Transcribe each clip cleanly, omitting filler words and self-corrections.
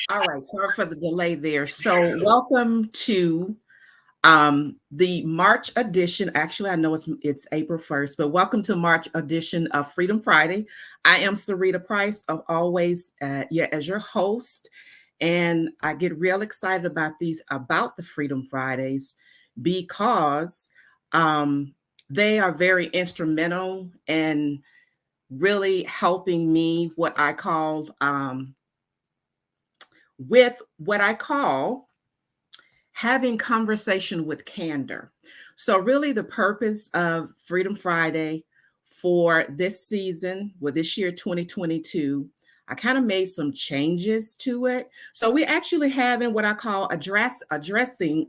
All right, sorry for the delay there. So, welcome to the March edition. Actually, I know it's April 1st, but welcome to March edition of Freedom Friday. I am Sarita Price of Always, as your host, and I get real excited about the Freedom Fridays because they are very instrumental in really helping me with what I call having conversation with candor. So, really, the purpose of Freedom Friday for this season, with this year 2022, I kind of made some changes to it. So, we're actually having what I call addressing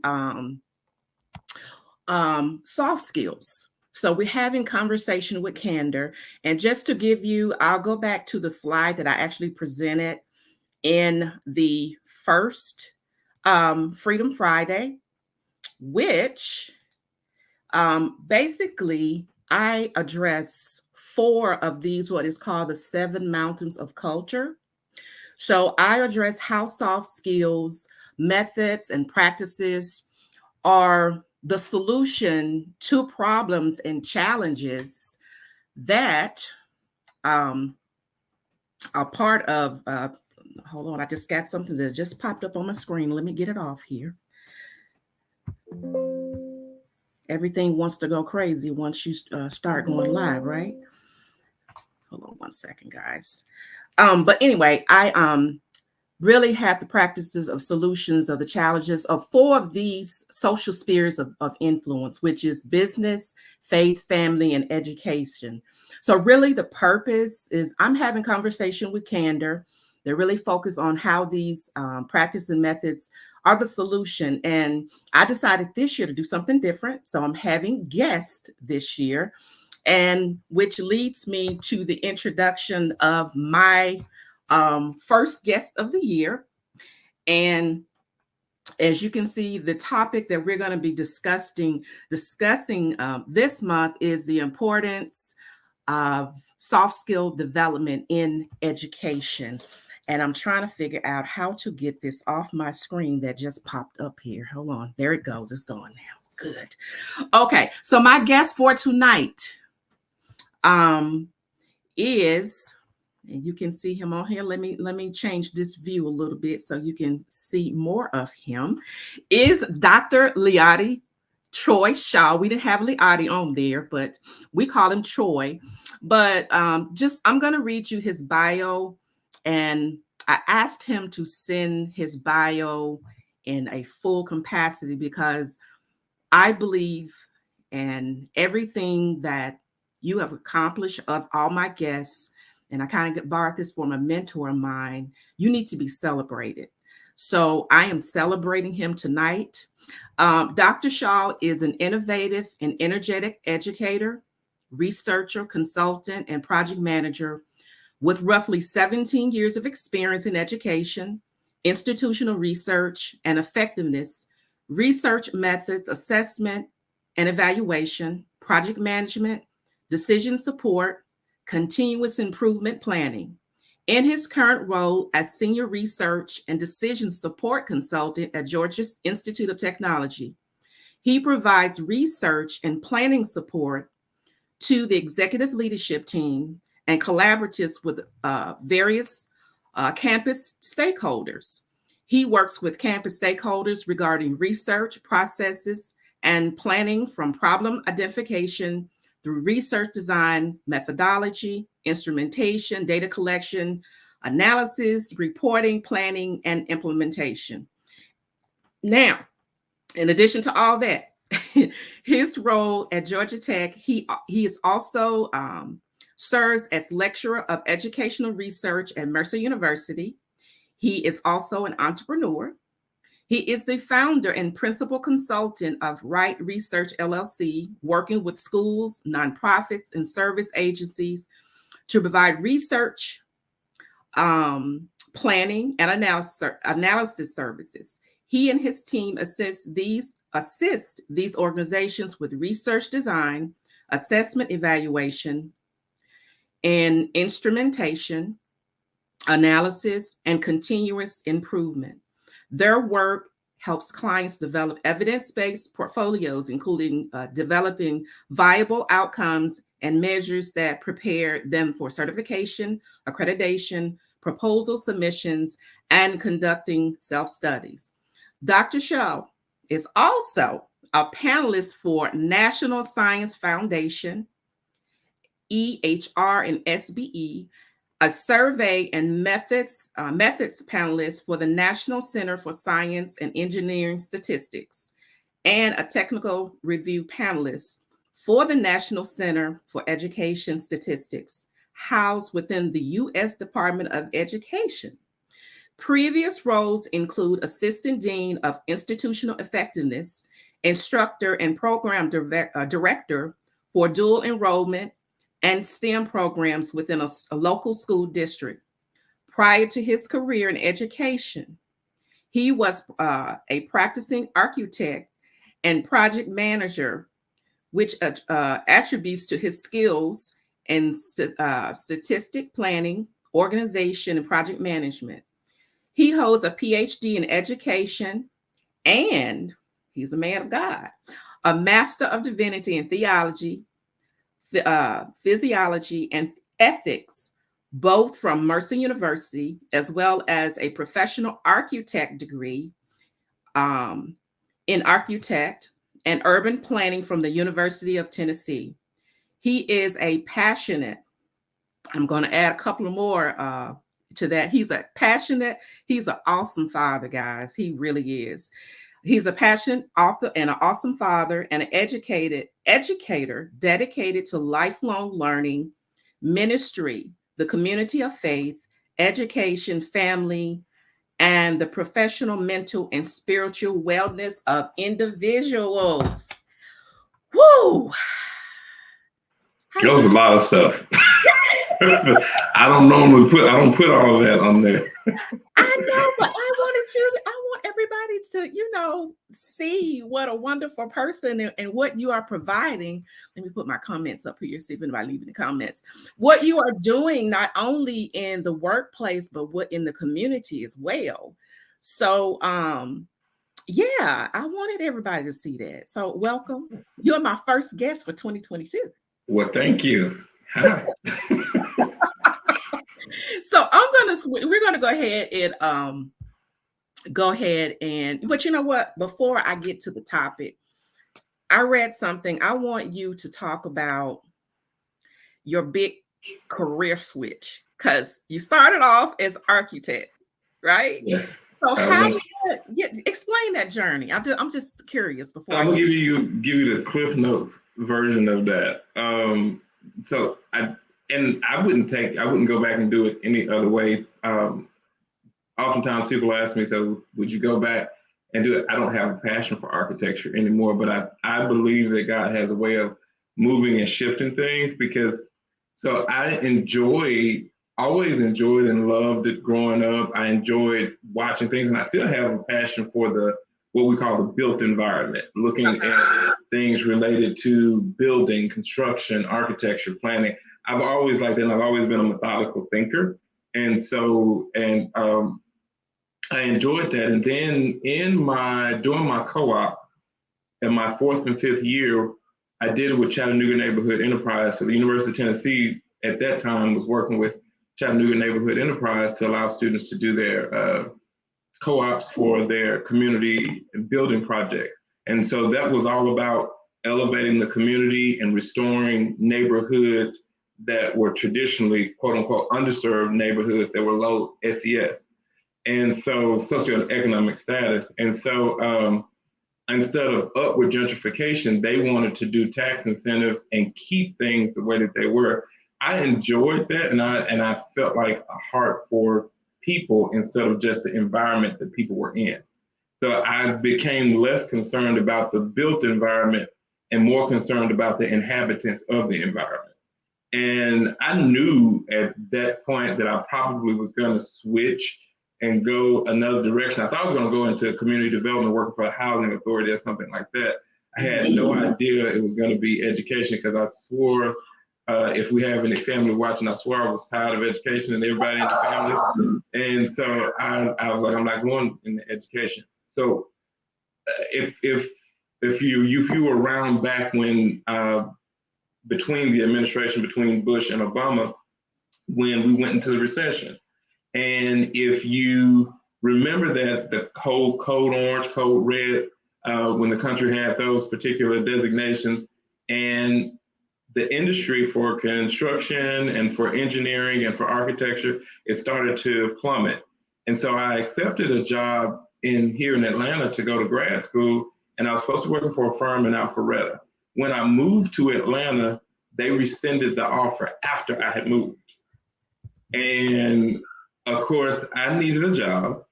soft skills. So, we're having conversation with candor. And just to give you, I'll go back to the slide that I actually presented in the first Freedom Friday, which basically I address four of these, what is called the seven mountains of culture. So I address how soft skills, methods, and practices are the solution to problems and challenges that um, are part of. Hold on, I just got something that just popped up on my screen. Let me get it off here. Everything wants to go crazy once you start going live, right? Hold on one second, guys. But anyway, I really had the practices of solutions of the challenges of four of these social spheres of influence, which is business, faith, family, and education. So really the purpose is I'm having conversation with candor. They're really focused on how these practices and methods are the solution. And I decided this year to do something different. So I'm having guests this year, and which leads me to the introduction of my first guest of the year. And as you can see, the topic that we're going to be discussing this month is the importance of soft skill development in education. And I'm trying to figure out how to get this off my screen that just popped up here. Hold on. There it goes. It's going now. Good. Okay. So my guest for tonight um, is, and you can see him on here. Let me change this view a little bit so you can see more of him. Is Dr. Liati Troy Shaw. We didn't have Liati on there, but we call him Troy. But just I'm going to read you his bio, and I asked him to send his bio in a full capacity because I believe in everything that you have accomplished of all my guests, and I kind of borrowed this from a mentor of mine. You need to be celebrated. So I am celebrating him tonight. Dr. Shaw is an innovative and energetic educator, researcher, consultant, and project manager with roughly 17 years of experience in education, institutional research and effectiveness, research methods, assessment and evaluation, project management, decision support, continuous improvement planning. In his current role as Senior Research and Decision Support Consultant at Georgia Institute of Technology, he provides research and planning support to the executive leadership team and collaborates with various campus stakeholders. He works with campus stakeholders regarding research processes and planning, from problem identification through research design, methodology, instrumentation, data collection, analysis, reporting, planning, and implementation. Now, in addition to all that, his role at Georgia Tech, he is also serves as lecturer of educational research at Mercer University. He is also an entrepreneur. He is the founder and principal consultant of Right Research LLC, working with schools, nonprofits, and service agencies to provide research, planning, and analysis services. He and his team assist these organizations with research design, assessment evaluation, and instrumentation, analysis, and continuous improvement. Their work helps clients develop evidence-based portfolios, including developing viable outcomes and measures that prepare them for certification, accreditation, proposal submissions, and conducting self-studies. Dr. Shaw is also a panelist for National Science Foundation, EHR, and SBE, a survey and methods panelist for the National Center for Science and Engineering Statistics, and a technical review panelist for the National Center for Education Statistics, housed within the U.S. Department of Education. Previous roles include Assistant Dean of Institutional Effectiveness, Instructor and Program Director for Dual Enrollment and STEM programs within a local school district. Prior to his career in education, he was a practicing architect and project manager, which attributes to his skills in statistic planning, organization, and project management. He holds a PhD in education, and he's a man of God, a Master of Divinity in theology, physiology, and ethics, both from Mercer University, as well as a professional architect degree in architect and urban planning from the University of Tennessee. He is a passionate, I'm going to add a couple more to that. He's an awesome father, guys. He really is. He's a passionate author and an awesome father and an educator dedicated to lifelong learning, ministry, the community of faith, education, family, and the professional, mental, and spiritual wellness of individuals. Woo! That was a lot of stuff. I don't put all of that on there. I know, but I want everybody to, see what a wonderful person and what you are providing. Let me put my comments up here, see if anybody leaving the comments. What you are doing, not only in the workplace, but what in the community as well. So, yeah, I wanted everybody to see that. So welcome. You're my first guest for 2022. Well, thank you. Hi. So we're gonna go ahead and but you know what? Before I get to the topic, I read something. I want you to talk about your big career switch, because you started off as architect, right? Yeah. So explain that journey. I'm just curious before I'm gonna give you the Cliff Notes version of that. So I wouldn't go back and do it any other way. Oftentimes people ask me, so would you go back and do it? I don't have a passion for architecture anymore, but I believe that God has a way of moving and shifting things, because so I always enjoyed and loved it growing up. I enjoyed watching things, and I still have a passion for what we call the built environment, looking at things related to building, construction, architecture, planning. I've always liked that, and I've always been a methodical thinker. And so, I enjoyed that. And then during my co-op in my fourth and fifth year, I did it with Chattanooga Neighborhood Enterprise. So the University of Tennessee at that time was working with Chattanooga Neighborhood Enterprise to allow students to do their co-ops for their community building projects. And so that was all about elevating the community and restoring neighborhoods that were traditionally, quote unquote, underserved neighborhoods that were low SES. And so socioeconomic status. And so instead of upward gentrification, they wanted to do tax incentives and keep things the way that they were. I enjoyed that, and I felt like a heart for people instead of just the environment that people were in. So I became less concerned about the built environment and more concerned about the inhabitants of the environment. And I knew at that point that I probably was going to switch and go another direction. I thought I was going to go into community development, working for a housing authority or something like that. I had no idea it was going to be education, because I swore if we have any family watching, I swear I was tired of education and everybody in the family. And so I was like, I'm not going into education. So if you were around back when between the administration between Bush and Obama, when we went into the recession, and if you remember that the whole code orange, code red, when the country had those particular designations, and the industry for construction and for engineering and for architecture, it started to plummet. And so I accepted a job here in Atlanta to go to grad school, and I was supposed to be working for a firm in Alpharetta. When I moved to Atlanta, they rescinded the offer after I had moved. And of course, I needed a job.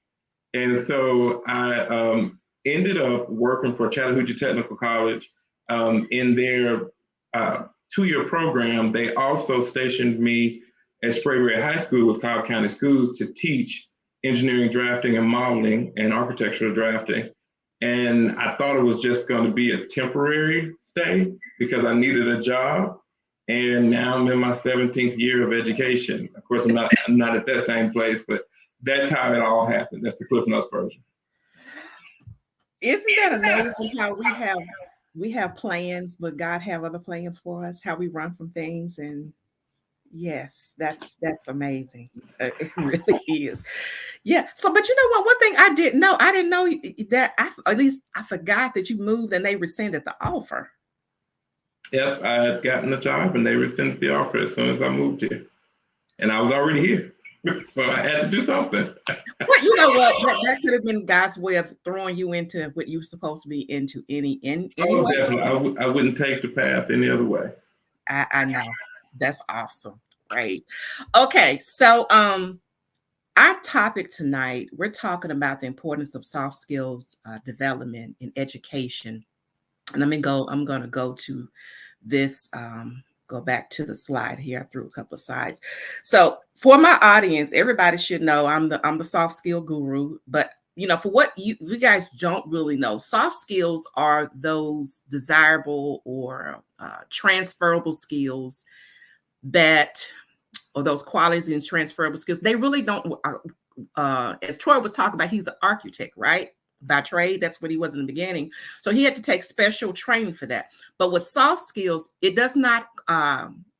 And so I ended up working for Chattahoochee Technical College in their 2-year program. They also stationed me at Spraberry High School with Cobb County Schools to teach engineering drafting and modeling and architectural drafting. And I thought it was just going to be a temporary stay because I needed a job. And now I'm in my 17th year of education. Of course, I'm not at that same place, but that's how it all happened. That's the Cliff Notes version. Isn't that amazing how we have plans, but God have other plans for us, how we run from things. And yes, that's amazing. It really is. Yeah. So, but you know what? One thing I didn't know that at least I forgot that you moved and they rescinded the offer. Yep, I had gotten a job and they rescinded the offer as soon as I moved here. And I was already here. So I had to do something. Well, you know what? That could have been God's way of throwing you into what you're supposed to be into anyway. Definitely. I wouldn't take the path any other way. I know. That's awesome. Great. Okay. So our topic tonight, we're talking about the importance of soft skills development in education. And I'm going to go to this, go back to the slide here. I threw a couple of slides. So for my audience, everybody should know I'm the soft skill guru, but you know, for what you guys don't really know, soft skills are those desirable or transferable skills or those qualities and transferable skills. They really don't, as Troy was talking about, he's an architect, right? By trade, that's what he was in the beginning. So he had to take special training for that. But with soft skills, it does not,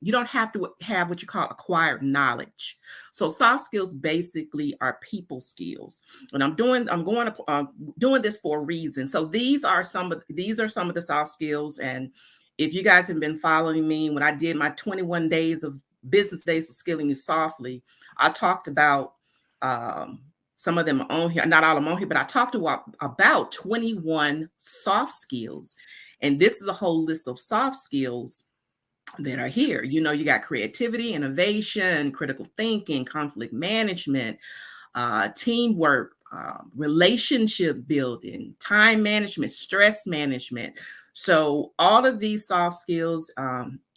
you don't have to have what you call acquired knowledge. So soft skills basically are people skills. And I'm doing this for a reason. So these are some of the soft skills. And if you guys have been following me, when I did my 21 days of business days of skilling you softly, I talked about, some of them are on here, not all of them on here, but I talked about 21 soft skills. And this is a whole list of soft skills that are here. You know, you got creativity, innovation, critical thinking, conflict management, teamwork, relationship building, time management, stress management. So all of these soft skills,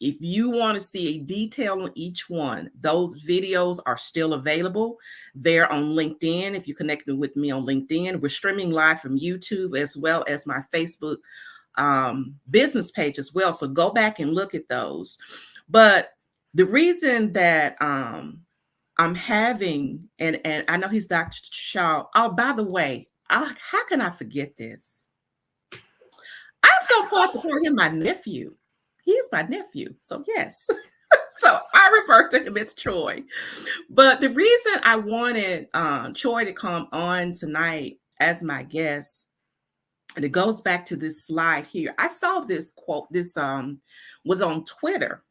if you want to see a detail on each one, those videos are still available. They're on LinkedIn. If you're connected with me on LinkedIn, we're streaming live from YouTube as well as my Facebook business page as well. So go back and look at those. But the reason that I'm having, and I know he's Dr. Shaw. Oh, by the way, how can I forget this? I'm so proud to call him my nephew. He is my nephew. So yes. So I refer to him as Troy. But the reason I wanted Troy to come on tonight as my guest, and it goes back to this slide here. I saw this quote. This was on Twitter.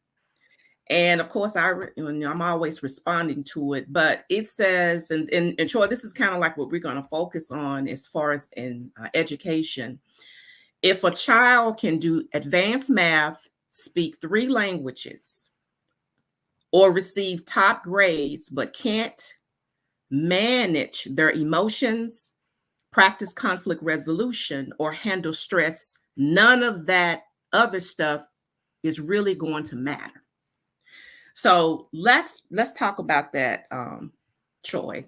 And of course, I'm always responding to it. But it says, and Troy, this is kind of like what we're going to focus on as far as in education. If a child can do advanced math, speak 3 languages, or receive top grades, but can't manage their emotions, practice conflict resolution, or handle stress, none of that other stuff is really going to matter. So let's talk about that, Troy.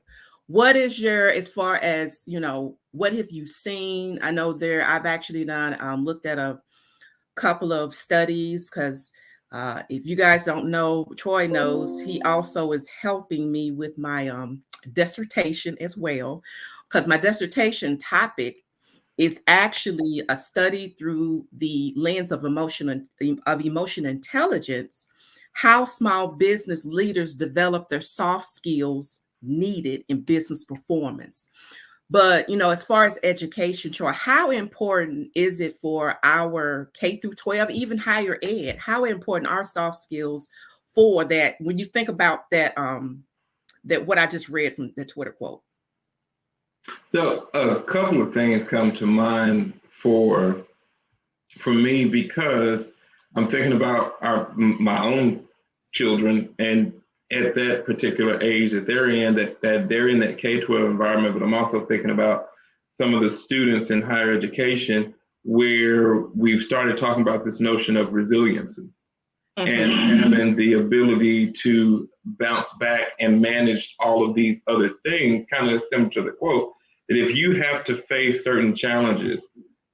What is as far as, you know, what have you seen? I know I've actually looked at a couple of studies because If you guys don't know, Troy knows he also is helping me with my dissertation as well, because my dissertation topic is actually a study through the lens of emotion intelligence, how small business leaders develop their soft skills needed in business performance. But as far as education, Troy, how important is it for our K through 12, even higher ed? How important are soft skills for that? When you think about that what I just read from the Twitter quote. So a couple of things come to mind for me, because I'm thinking about my own children, and at that particular age that they're in, that they're in that K-12 environment. But I'm also thinking about some of the students in higher education where we've started talking about this notion of resiliency. Mm-hmm. And having the ability to bounce back and manage all of these other things, kind of similar to the quote, that if you have to face certain challenges,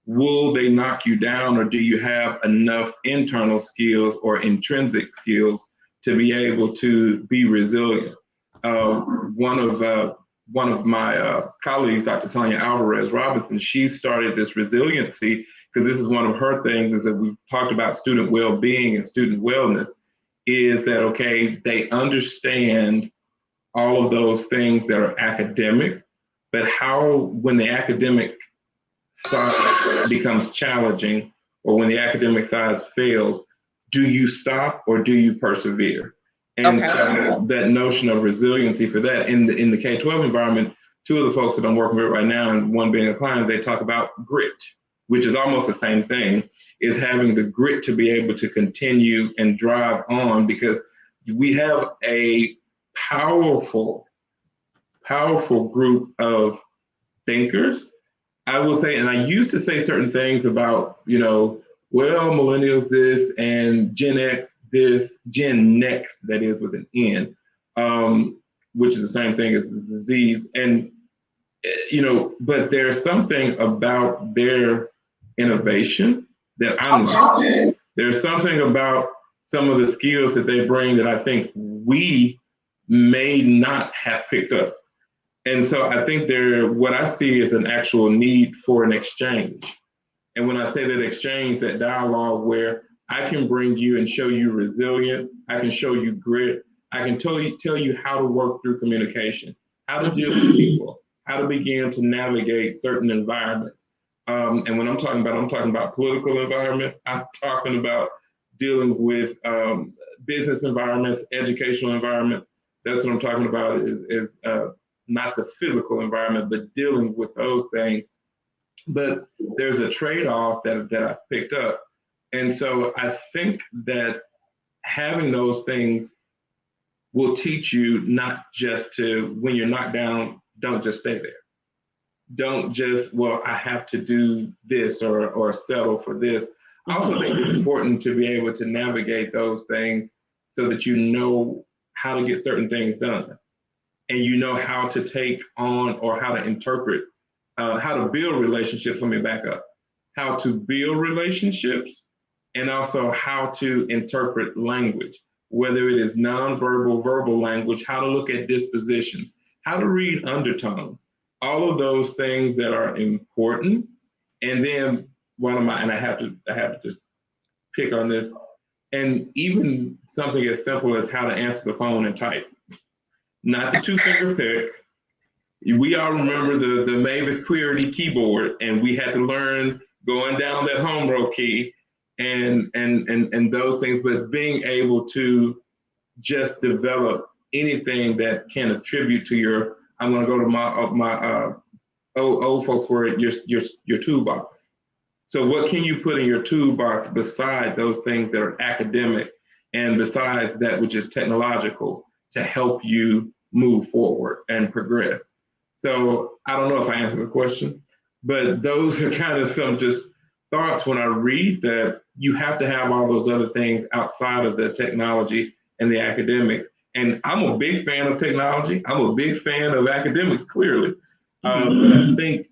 will they knock you down, or do you have enough internal skills or intrinsic skills to be able to be resilient? One of my colleagues, Dr. Sonia Alvarez Robinson, she started this resiliency, because this is one of her things, is that we've talked about student well-being and student wellness, is that, okay, they understand all of those things that are academic, but how, when the academic side becomes challenging, or when the academic side fails, do you stop or do you persevere? And so that notion of resiliency for that in the K-12 environment, two of the folks that I'm working with right now, and one being a client, they talk about grit, which is almost the same thing, is having the grit to be able to continue and drive on, because we have a powerful group of thinkers, I will say. And I used to say certain things about, well, millennials this, and Gen X this, Gen Next, that is with an N, which is the same thing as the disease. And, but there's something about their innovation that I'm not. There's something about some of the skills that they bring that I think we may not have picked up. And so I think what I see is an actual need for an exchange. And when I say that exchange, that dialogue where I can bring you and show you resilience, I can show you grit, I can tell you how to work through communication, how to deal with people, how to begin to navigate certain environments. And when I'm talking about political environments, I'm talking about dealing with business environments, educational environments. That's what I'm talking about, is not the physical environment, but dealing with those things. But there's a trade-off that I've picked up. And so I think that having those things will teach you not just to, when you're knocked down, don't just stay there. Don't just, well, I have to do this or settle for this. I also think it's important to be able to navigate those things so that you know how to get certain things done. And you know how to take on, or how to interpret, how to build relationships. Let me back up. How to build relationships, and also how to interpret language, whether it is nonverbal, verbal language, how to look at dispositions, how to read undertones, all of those things that are important. And then I have to just pick on this, and even something as simple as how to answer the phone and type. Not the two-finger pick. We all remember the Mavis QWERTY keyboard, and we had to learn going down that home row key and those things, but being able to just develop anything that can attribute to your, I'm going to go to my old folks word, your toolbox. So what can you put in your toolbox beside those things that are academic, and besides that which is technological, to help you move forward and progress? So I don't know if I answered the question, but those are kind of some just thoughts when I read that you have to have all those other things outside of the technology and the academics. And I'm a big fan of technology. I'm a big fan of academics, clearly. But I think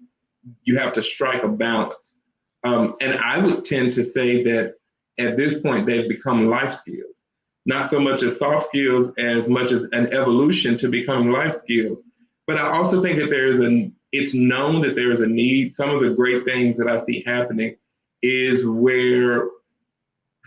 you have to strike a balance. And I would tend to say that at this point, they've become life skills. Not so much as soft skills as much as an evolution to becoming life skills. But I also think that it's known that there is a need. Some of the great things that I see happening is where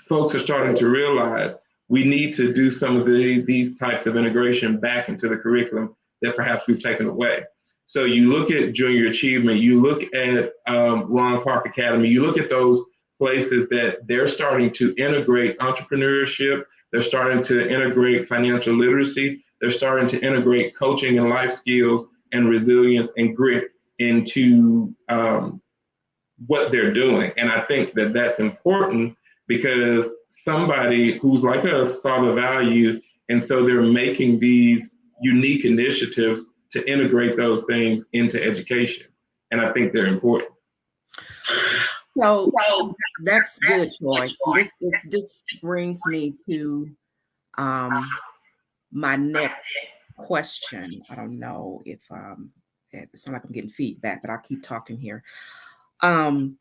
folks are starting to realize we need to do some of these types of integration back into the curriculum that perhaps we've taken away. So you look at junior achievement, you look at Ron Clark Academy, you look at those places that they're starting to integrate entrepreneurship, they're starting to integrate financial literacy, they're starting to integrate coaching and life skills and resilience and grit into what they're doing. And I think that that's important because somebody who's like us saw the value, and so they're making these unique initiatives to integrate those things into education. And I think they're important. So that's good, Troy. This brings me to my next question. I don't know if it sounds like I'm getting feedback, but I'll keep talking here. I'm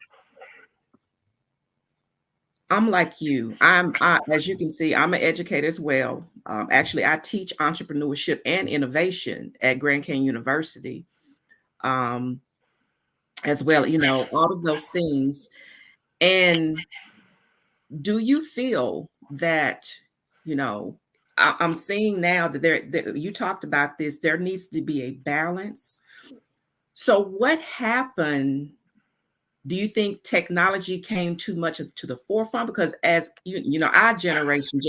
like you. As you can see, I'm an educator as well. Actually, I teach entrepreneurship and innovation at Grand Canyon University, as well. You know, all of those things. And do you feel that, you know, I'm seeing now that you talked about this, there needs to be a balance. So what happened? Do you think technology came too much to the forefront? Because as you know, our Generation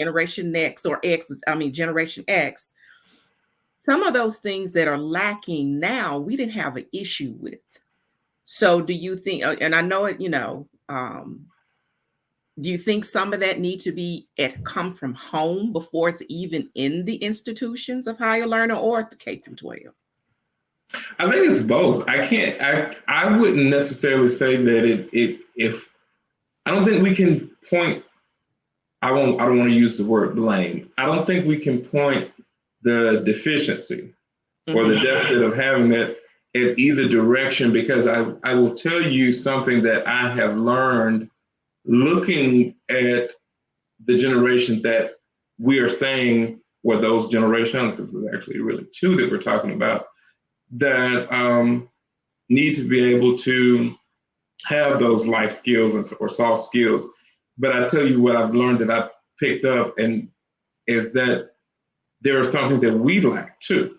X or Generation X, some of those things that are lacking now, we didn't have an issue with. So do you think, and I know it, you know, do you think some of that need to come from home before it's even in the institutions of higher learning or the K through 12? I think it's both. I wouldn't necessarily say that if I don't think we can point, I don't want to use the word blame. I don't think we can point the deficiency or the deficit of having that in either direction, because I will tell you something that I have learned looking at the generations that we are saying, or those generations, because there's actually really two that we're talking about, that need to be able to have those life skills or soft skills. But I tell you what I've learned that I've picked up, and is that there is something that we lack too.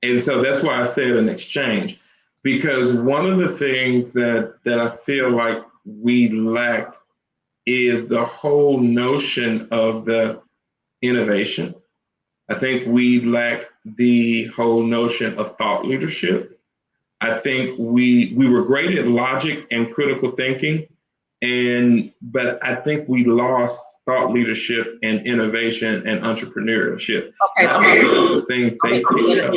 And so that's why I said an exchange, because one of the things that I feel like we lack is the whole notion of the innovation. I think we lack the whole notion of thought leadership. I think we were great at logic and critical thinking, but I think we lost thought leadership and innovation and entrepreneurship. Okay, those are things they picked up.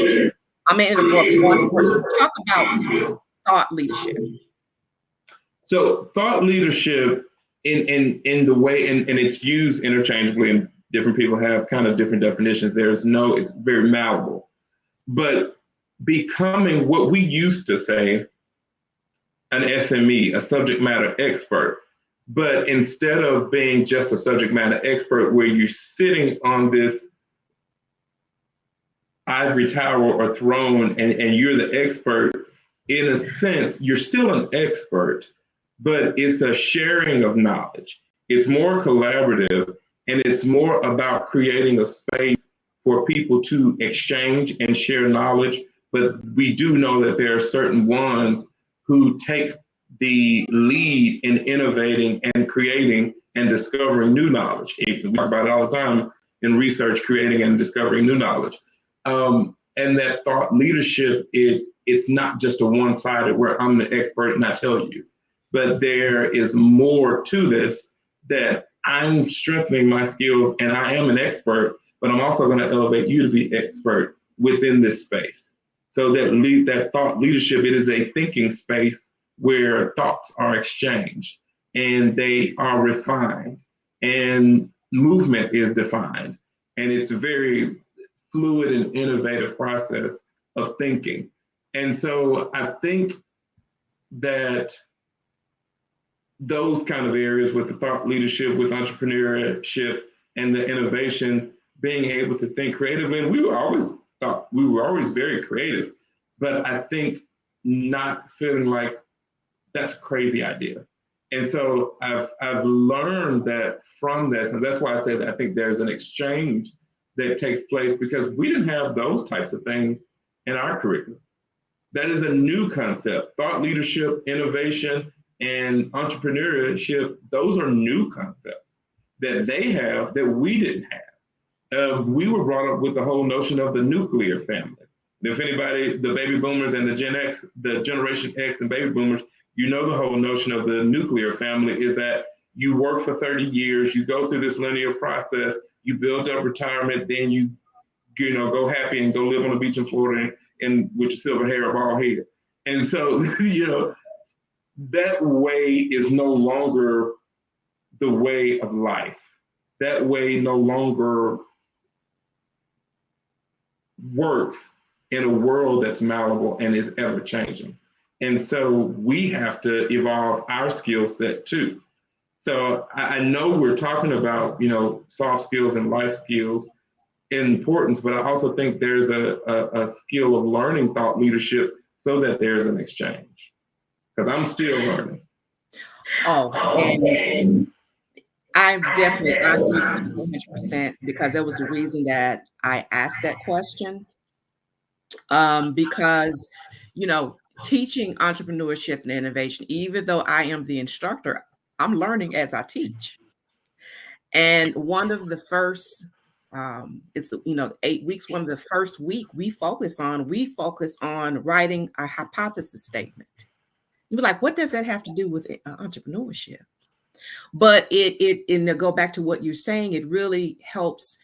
I'm going to interrupt one word. Talk about thought leadership. So thought leadership in the way, and it's used interchangeably, and different people have kind of different definitions. It's very malleable. But becoming what we used to say, an SME, a subject matter expert, but instead of being just a subject matter expert where you're sitting on this ivory tower or throne and you're the expert, in a sense, you're still an expert, but it's a sharing of knowledge. It's more collaborative, and it's more about creating a space for people to exchange and share knowledge. But we do know that there are certain ones who take the lead in innovating and creating and discovering new knowledge. We talk about it all the time in research, creating and discovering new knowledge. And that thought leadership, it's not just a one-sided where I'm the expert and I tell you, but there is more to this, that I'm strengthening my skills and I am an expert, but I'm also going to elevate you to be expert within this space. So that thought leadership, it is a thinking space where thoughts are exchanged and they are refined and movement is defined. And it's a very fluid and innovative process of thinking. And so I think that those kind of areas with the thought leadership, with entrepreneurship and the innovation, being able to think creatively. And we were always thought we were always very creative, but I think not feeling like that's a crazy idea. And so I've learned that from this, and that's why I say that I think there's an exchange that takes place because we didn't have those types of things in our curriculum. That is a new concept. Thought leadership, innovation, and entrepreneurship, those are new concepts that they have that we didn't have. We were brought up with the whole notion of the nuclear family. If anybody, the baby boomers and the Gen X, the Generation X and baby boomers, you know the whole notion of the nuclear family is that you work for 30 years, you go through this linear process, you build up retirement, then you go happy and go live on the beach in Florida and with your silver hair or bald head. And so, that way is no longer the way of life. That way no longer works in a world that's malleable and is ever changing. And so we have to evolve our skill set too. So I know we're talking about, soft skills and life skills importance, but I also think there's a skill of learning thought leadership so that there's an exchange. Because I'm still learning. Oh, and I definitely agree 100% because there was a reason that I asked that question. Because, teaching entrepreneurship and innovation, even though I am the instructor, I'm learning as I teach. And one of the first, it's 8 weeks. One of the first week we focus on writing a hypothesis statement. You're like, what does that have to do with entrepreneurship? But and to go back to what you're saying, it really helps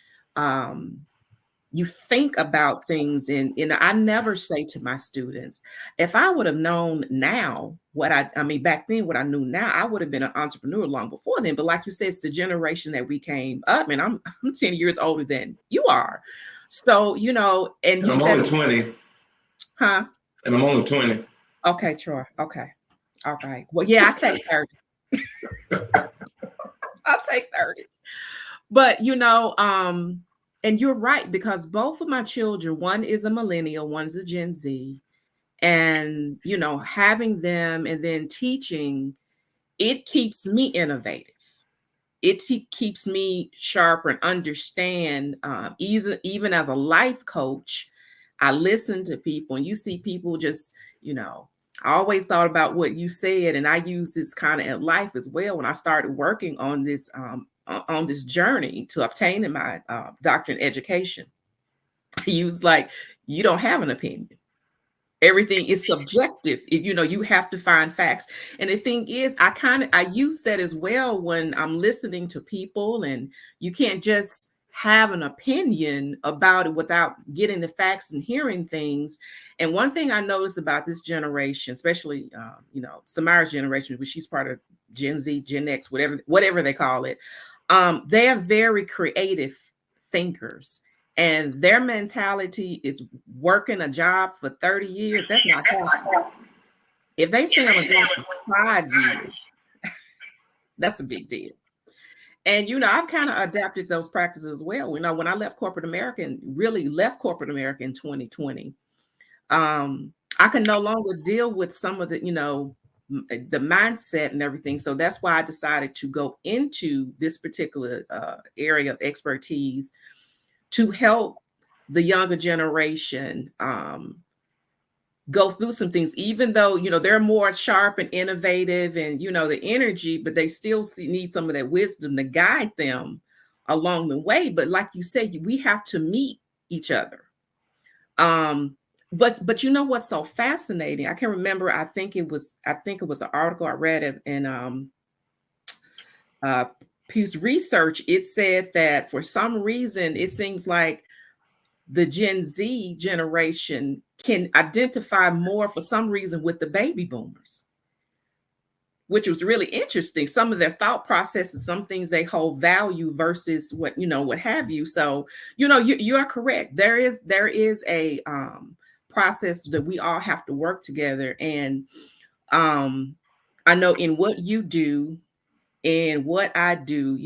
you think about things. And I never say to my students, if I would have known now back then, what I knew now, I would have been an entrepreneur long before then. But like you said, it's the generation that we came up, and I'm 10 years older than you are. So, and you I'm said only 20. Huh? And I'm only 20. Okay, Troy. Okay. All right. Well, yeah, I take 30. I'll take 30. But and you're right, because both of my children, one is a millennial, one's a Gen Z, and having them and then teaching, it keeps me innovative. It keeps me sharp and understand. Even as a life coach, I listen to people, and you see people just, I always thought about what you said, and I use this kind of in life as well. When I started working on this journey to obtaining my doctorate in education, he was like, you don't have an opinion. Everything is subjective. You have to find facts. And the thing is, I use that as well when I'm listening to people, and you can't just have an opinion about it without getting the facts and hearing things. And one thing I noticed about this generation, especially, Samara's generation, which she's part of Gen Z, Gen X, whatever they call it, they are very creative thinkers. And their mentality is working a job for 30 years. That's not happening. If they stay on a job for 5 years, that's a big deal. And, I've kind of adapted those practices as well. When I left corporate America and really left corporate America in 2020, I can no longer deal with some of the mindset and everything. So that's why I decided to go into this particular area of expertise to help the younger generation go through some things, even though, they're more sharp and innovative and, the energy, but they still need some of that wisdom to guide them along the way. But like you said, we have to meet each other. But what's so fascinating? I can remember, I think it was an article I read in Pew's research. It said that for some reason, it seems like the Gen Z generation can identify more for some reason with the baby boomers, which was really interesting. Some of their thought processes, some things they hold value versus what have you. So, you are correct. There is a process that we all have to work together. And I know in what you do and what I do,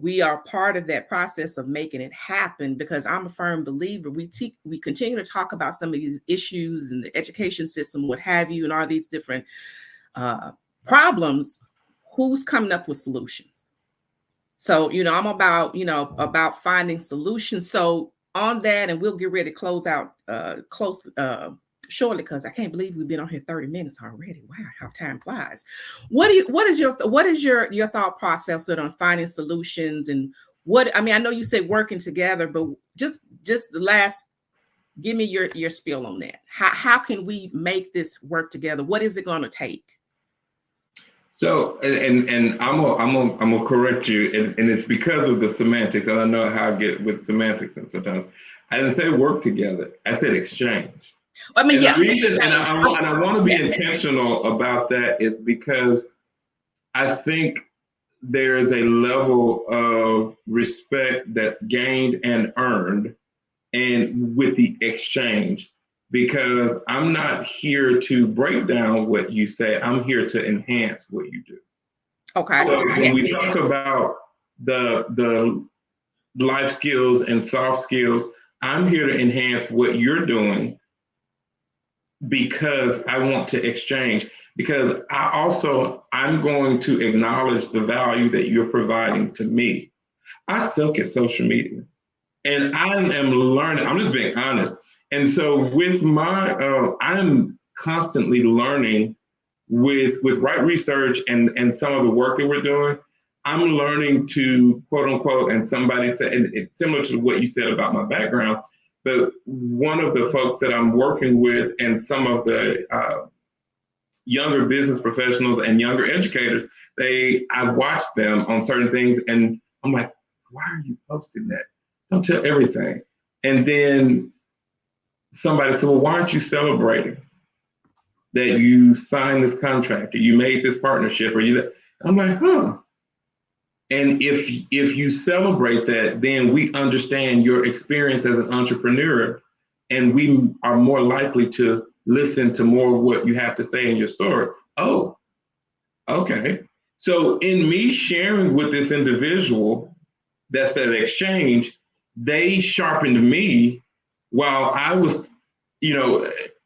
we are part of that process of making it happen, because I'm a firm believer. We continue to talk about some of these issues in the education system, what have you, and all these different uh, problems. Who's coming up with solutions? So, I'm about finding solutions. So on that, and we'll get ready to close out shortly, because I can't believe we've been on here 30 minutes already. Wow, how time flies. What is your thought process on finding solutions? And I know you said working together, but just the last, give me your spiel on that. How can we make this work together? What is it going to take? So, and I'm gonna correct you, and it's because of the semantics. And I know how I get with semantics, and sometimes I didn't say work together. I said exchange. I mean, and yeah, the reason, and I want to be yeah. intentional about that is because I think there is a level of respect that's gained and earned, and with the exchange, because I'm not here to break down what you say. I'm here to enhance what you do. Okay. So when we talk about the life skills and soft skills, I'm here to enhance what you're doing because I want to exchange. Because I'm going to acknowledge the value that you're providing to me. I suck at social media, and I am learning. I'm just being honest. And so with I'm constantly learning with right research and some of the work that we're doing. I'm learning to quote unquote, and it's similar to what you said about my background, but one of the folks that I'm working with and some of the younger business professionals and younger educators, I watch them on certain things and I'm like, why are you posting that? Don't tell everything. And then somebody said, well, why aren't you celebrating that you signed this contract or you made this partnership I'm like, huh. And if you celebrate that, then we understand your experience as an entrepreneur, and we are more likely to listen to more of what you have to say in your story. Oh, okay. So in me sharing with this individual, that's that exchange, they sharpened me while I was,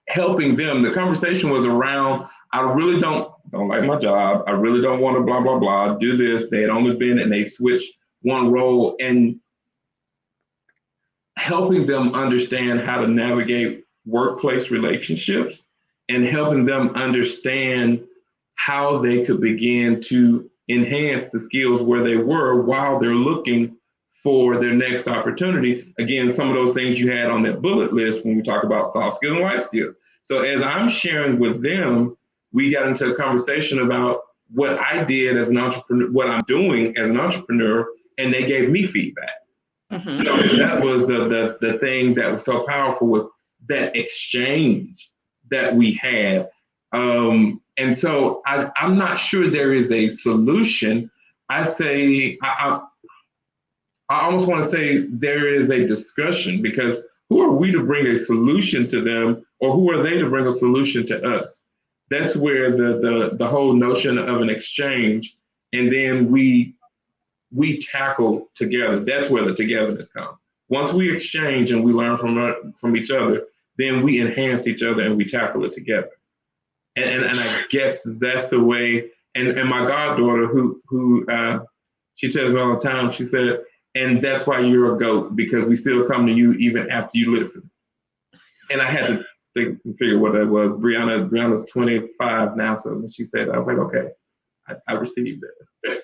helping them. The conversation was around, I really don't like my job. I really don't want to blah, blah, blah, do this. They had only been, and they switched one role, and helping them understand how to navigate workplace relationships and helping them understand how they could begin to enhance the skills where they were while they're looking for their next opportunity. Again, some of those things you had on that bullet list when we talk about soft skills and life skills. So as I'm sharing with them, we got into a conversation about what I did as an entrepreneur, what I'm doing as an entrepreneur, and they gave me feedback. Mm-hmm. So that was the thing that was so powerful, was that exchange that we had. And so I'm not sure there is a solution. I almost want to say there is a discussion, because who are we to bring a solution to them, or who are they to bring a solution to us? That's where the whole notion of an exchange, and then we tackle together. That's where the togetherness comes. Once we exchange and we learn from each other, then we enhance each other and we tackle it together. And I guess that's the way. And my goddaughter, who she tells me all the time, she said, and that's why you're a GOAT, because we still come to you even after you listen. And I had to think and figure what that was. Brianna's 25 now, so when she said, I was like, okay, I received it.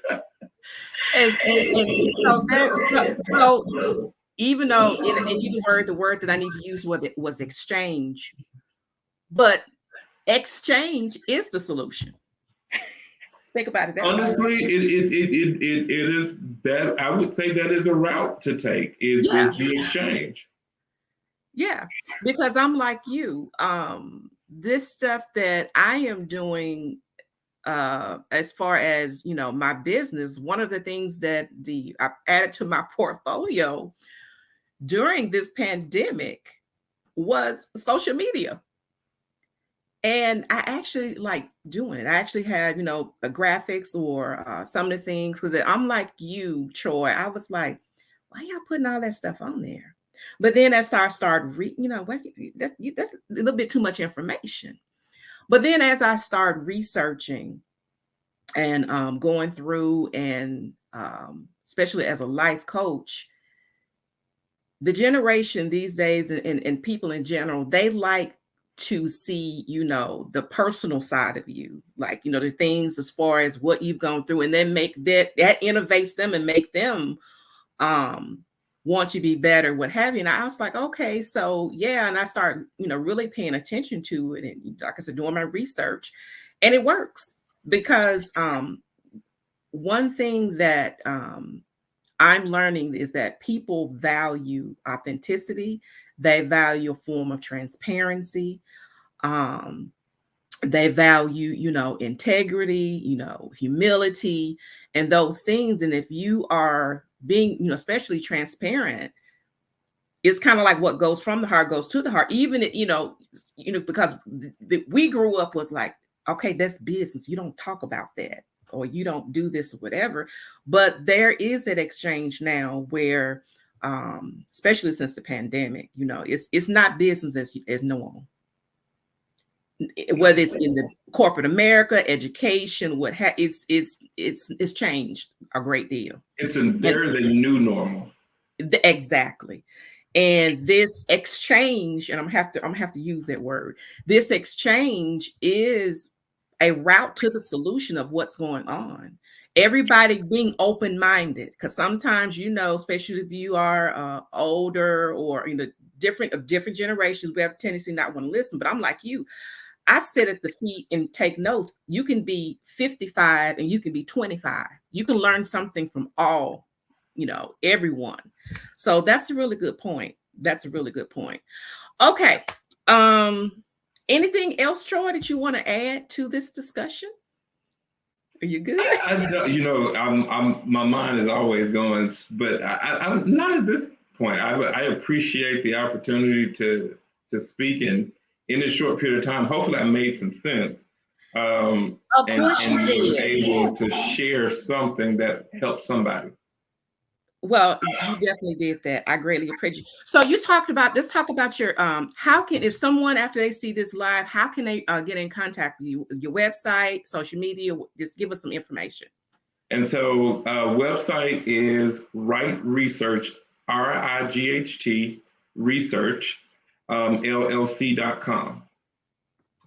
So even though, and you the word that I need to use was exchange, but exchange is the solution. Think about it. Honestly, it is that, I would say that is a route to take, is the exchange. Yeah, because I'm like you. This stuff that I am doing, as far as my business, one of the things that I added to my portfolio during this pandemic was social media. And I actually like doing it. I actually had, the graphics or some of the things, because I'm like you, Troy. I was like, why y'all putting all that stuff on there? But then as I started reading, that's a little bit too much information. But then as I started researching and going through, and especially as a life coach, the generation these days, and people in general, they like to see, the personal side of you, like, the things as far as what you've gone through, and then make that innovates them and make them um want to be better, what have you. And I was like, okay, so yeah. And I started, really paying attention to it, and like I said, doing my research, and it works because one thing that I'm learning is that people value authenticity. They value a form of transparency. Um, they value, integrity, humility, and those things. And if you are being, especially transparent, it's kind of like what goes from the heart goes to the heart. Even, because we grew up was like, okay, that's business. You don't talk about that, or you don't do this, or whatever. But there is an exchange now where, especially since the pandemic, it's not business as normal. Whether it's in the corporate America, education, it's changed a great deal. There is a new normal. Exactly. And this exchange, and I'm have to use that word. This exchange is a route to the solution of what's going on. Everybody being open-minded, because sometimes, especially if you are older, or different generations, we have a tendency not want to listen. But I'm like you. I sit at the feet and take notes. You can be 55 and you can be 25. You can learn something from everyone. So that's a really good point. That's a really good point. Okay. Anything else, Troy, that you want to add to this discussion? Are you good? I'm my mind is always going, but I'm not at this point. I appreciate the opportunity to speak in this short period of time. Hopefully, I made some sense. Of course you Was did. able Yes. to share something that helped somebody. Well, you definitely did that. I greatly appreciate. So you talked about, let's talk about your how can, if someone after they see this live, how can they get in contact with you? Your website, social media, just give us some information. And so website is Right Research, RIGHT Research, LLC.com.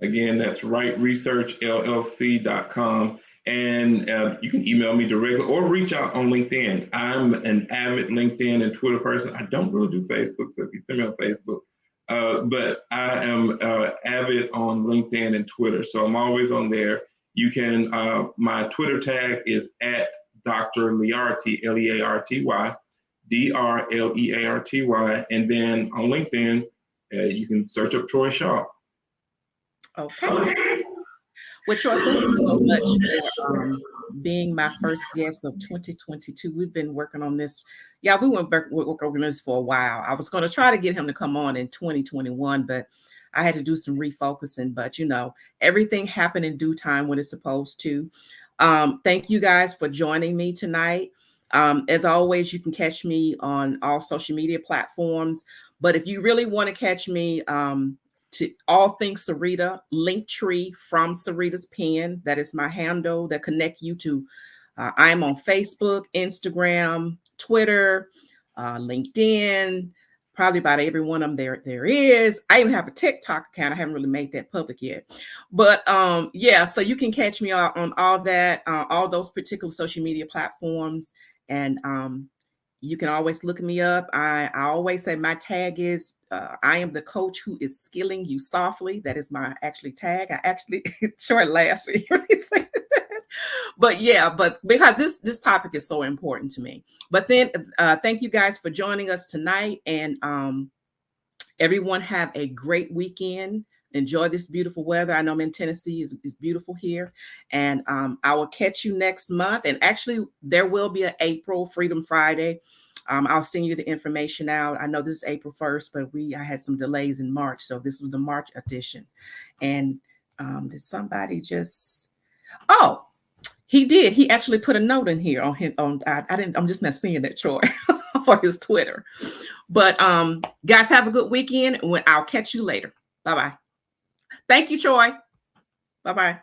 Again, that's Right Research, LLC.com. And you can email me directly or reach out on LinkedIn. I'm an avid LinkedIn and Twitter person. I don't really do Facebook, so if you send me on Facebook, but I am avid on LinkedIn and Twitter. So I'm always on there. You can, my Twitter tag is at Dr. Learty, Learty, Drlearty. And then on LinkedIn, you can search up Troy Shaw. Okay. Well, Troy, thank you so much for being my first guest of 2022. We've been working on this. Yeah, we went work on this for a while. I was going to try to get him to come on in 2021, but I had to do some refocusing. But everything happened in due time when it's supposed to. Thank you guys for joining me tonight. As always, you can catch me on all social media platforms. But if you really want to catch me, to all things Sarita, Linktree from Sarita's Pen. That is my handle that connect you to. I'm on Facebook, Instagram, Twitter, LinkedIn. Probably about every one of them there is. I even have a TikTok account. I haven't really made that public yet, but yeah. So you can catch me on all that, all those particular social media platforms, and you can always look me up. I always say my tag is I am the coach who is skilling you softly. That is my actually tag. I actually short last week. But yeah, but because this topic is so important to me. But then thank you guys for joining us tonight, and everyone have a great weekend. Enjoy this beautiful weather. I know I'm in Tennessee, is beautiful here. And I will catch you next month. And actually, there will be an April Freedom Friday. I'll send you the information out. I know this is April 1st, but I had some delays in March. So this was the March edition. And Did somebody just? Oh, he did. He actually put a note in here on him. I didn't. I'm just not seeing that, Troy, for his Twitter. But guys, have a good weekend. When I'll catch you later. Bye bye. Thank you, Troy. Bye bye.